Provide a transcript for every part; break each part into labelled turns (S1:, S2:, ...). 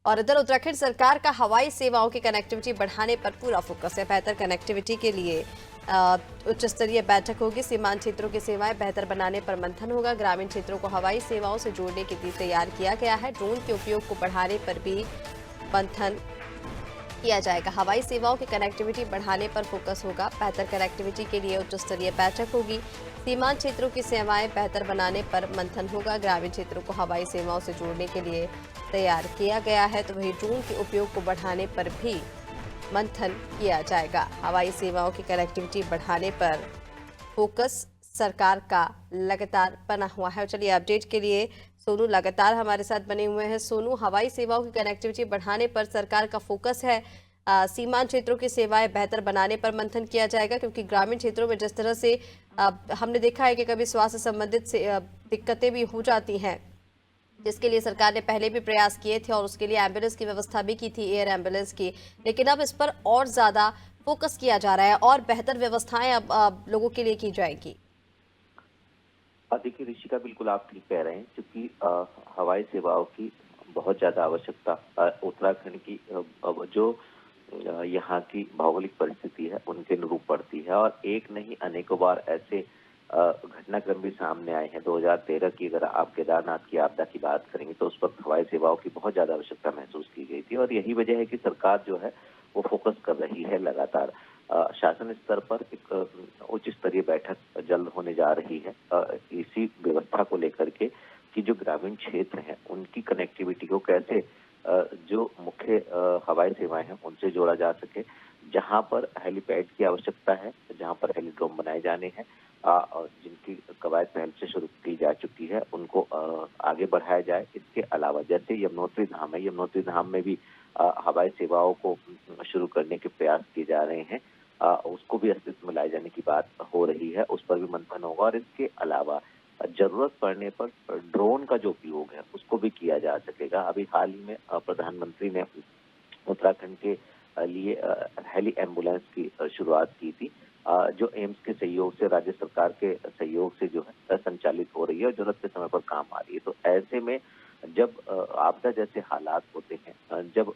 S1: और इधर उत्तराखंड सरकार का हवाई सेवाओं की कनेक्टिविटी बढ़ाने पर पूरा फोकस है। बेहतर कनेक्टिविटी के लिए उच्च स्तरीय बैठक होगी। सीमांत क्षेत्रों की सेवाएं बेहतर बनाने पर मंथन होगा। ग्रामीण क्षेत्रों को हवाई सेवाओं से जोड़ने के लिए तैयार किया गया है। ड्रोन के उपयोग को बढ़ाने पर भी मंथन किया जाएगा। हवाई सेवाओं की कनेक्टिविटी बढ़ाने पर फोकस होगा। बेहतर कनेक्टिविटी के लिए उच्च स्तरीय बैठक होगी। सीमांत क्षेत्रों की सेवाएं बेहतर बनाने पर मंथन होगा। ग्रामीण क्षेत्रों को हवाई सेवाओं से जोड़ने के लिए तैयार किया गया है, तो वहीं ड्रोन के उपयोग को बढ़ाने पर भी मंथन किया जाएगा। हवाई सेवाओं की कनेक्टिविटी बढ़ाने पर फोकस सरकार का लगातार बना हुआ है। चलिए अपडेट के लिए सोनू लगातार हमारे साथ बने हुए हैं। सोनू, हवाई सेवाओं की कनेक्टिविटी बढ़ाने पर सरकार का फोकस है। सीमांत क्षेत्रों की सेवाएं बेहतर बनाने पर मंथन किया जाएगा, क्योंकि ग्रामीण क्षेत्रों में जिस तरह से हमने देखा है कि कभी स्वास्थ्य संबंधित से दिक्कतें भी हो जाती हैं, जिसके लिए सरकार ने पहले भी प्रयास किए थे और उसके लिए एम्बुलेंस की व्यवस्था भी की थी, एयर एम्बुलेंस की। लेकिन अब इस पर और ज्यादा फोकस किया जा रहा है और बेहतर व्यवस्थाएं अब लोगों के लिए की जाएंगी।
S2: देखिए ऋषिका, बिल्कुल आप ठीक कह रहे हैं, क्योंकि हवाई सेवाओं की बहुत ज्यादा आवश्यकता उत्तराखंड की जो यहाँ की भौगोलिक परिस्थिति है उनके अनुरूप पड़ती है। और एक नहीं अनेकों बार ऐसे घटनाक्रम भी सामने आए हैं। 2013 की अगर आप केदारनाथ की आपदा की बात करेंगे तो उस वक्त हवाई सेवाओं की बहुत ज्यादा आवश्यकता महसूस की गई थी, और यही वजह है कि सरकार जो है वो फोकस कर रही है लगातार। शासन स्तर पर एक उच्च स्तरीय बैठक जल्द होने जा रही है इसी व्यवस्था को लेकर के कि जो ग्रामीण क्षेत्र हैं उनकी कनेक्टिविटी को कैसे जो मुख्य हवाई सेवाएं हैं उनसे जोड़ा जा सके। जहां पर हेलीपैड की आवश्यकता है, जहां पर हेलीड्रोम बनाए जाने हैं और जिनकी कवायद पहले से शुरू की जा चुकी है, उनको आगे बढ़ाया जाए। इसके अलावा जैसे यमुनोत्री धाम है, यमुनोत्री धाम में भी हवाई सेवाओं को शुरू करने के प्रयास किए जा रहे हैं। उसको भी अस्तित्व में लाए जाने की बात हो रही है, उस पर भी मंथन होगा। और इसके अलावा जरूरत पड़ने पर ड्रोन का जो उपयोग है उसको भी किया जा सकेगा। अभी हाल ही में प्रधानमंत्री ने उत्तराखंड के लिए हेली एम्बुलेंस की शुरुआत की थी, जो एम्स के सहयोग से, राज्य सरकार के सहयोग से जो है संचालित हो रही है और जरूरत के समय पर काम आ रही है। तो ऐसे में जब आपदा जैसे हालात होते हैं, जब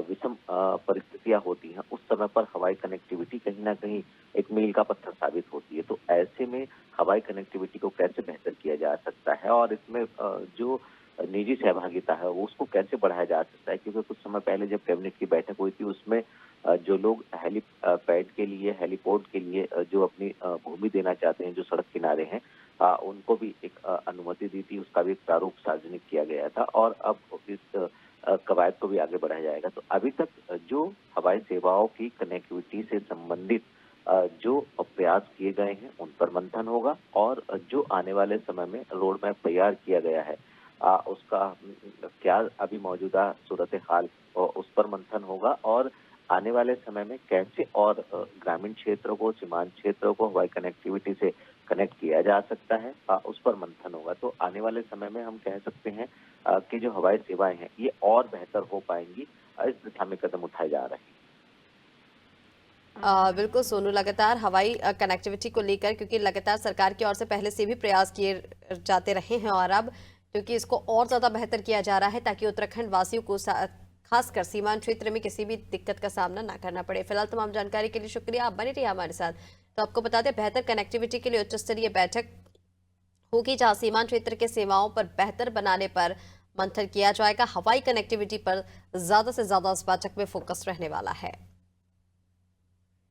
S2: विषम परिस्थितियां होती हैं, उस समय पर हवाई कनेक्टिविटी कहीं ना कहीं एक मील का पत्थर साबित होती है। तो ऐसे में हवाई कनेक्टिविटी को कैसे बेहतर किया जा सकता है और इसमें जो निजी सहभागिता है वो उसको कैसे बढ़ाया जा सकता है, क्योंकि कुछ समय पहले जब कैबिनेट की बैठक हुई थी उसमें जो लोग हेली पैड के लिए, हेलीपोर्ट के लिए जो अपनी भूमि देना चाहते हैं, जो सड़क किनारे हैं, उनको भी एक अनुमति दी थी। उसका भी एक प्रारूप सार्वजनिक किया गया था और अब इस कवायद को भी आगे बढ़ाया जाएगा। तो अभी तक जो हवाई सेवाओं की कनेक्टिविटी से संबंधित जो प्रयास किए गए हैं उन पर मंथन होगा, और जो आने वाले समय में रोड मैप तैयार किया गया है उसका क्या अभी मौजूदा सूरत हाल उस पर मंथन होगा, और आने वाले समय में कैसे और ग्रामीण क्षेत्रों को, सीमांत क्षेत्रों को हवाई कनेक्टिविटी से कनेक्ट किया जा सकता है, उस पर मंथन होगा। तो आने वाले समय में हम कह सकते हैं कि जो हवाई सेवाएं हैं ये और बेहतर हो पाएंगी। इस दिशा में कदम उठाए जा रहे हैं।
S1: बिल्कुल सोनू, लगातार हवाई कनेक्टिविटी को लेकर, क्योंकि लगातार सरकार की ओर से पहले से भी प्रयास किए जाते रहे हैं और अब क्योंकि इसको और ज़्यादा बेहतर किया जा रहा है ताकि उत्तराखंड वासियों को खासकर सीमांत क्षेत्र में किसी भी दिक्कत का सामना ना करना पड़े। फिलहाल तमाम जानकारी के लिए शुक्रिया, आप बने रहिए हमारे साथ। तो आपको बता दें, बेहतर कनेक्टिविटी के लिए उच्च स्तरीय बैठक होगी जहां सीमांत क्षेत्र के सेवाओं पर बेहतर बनाने पर मंथन किया जाएगा। हवाई कनेक्टिविटी पर ज्यादा से ज्यादा इस बैठक में फोकस रहने वाला है।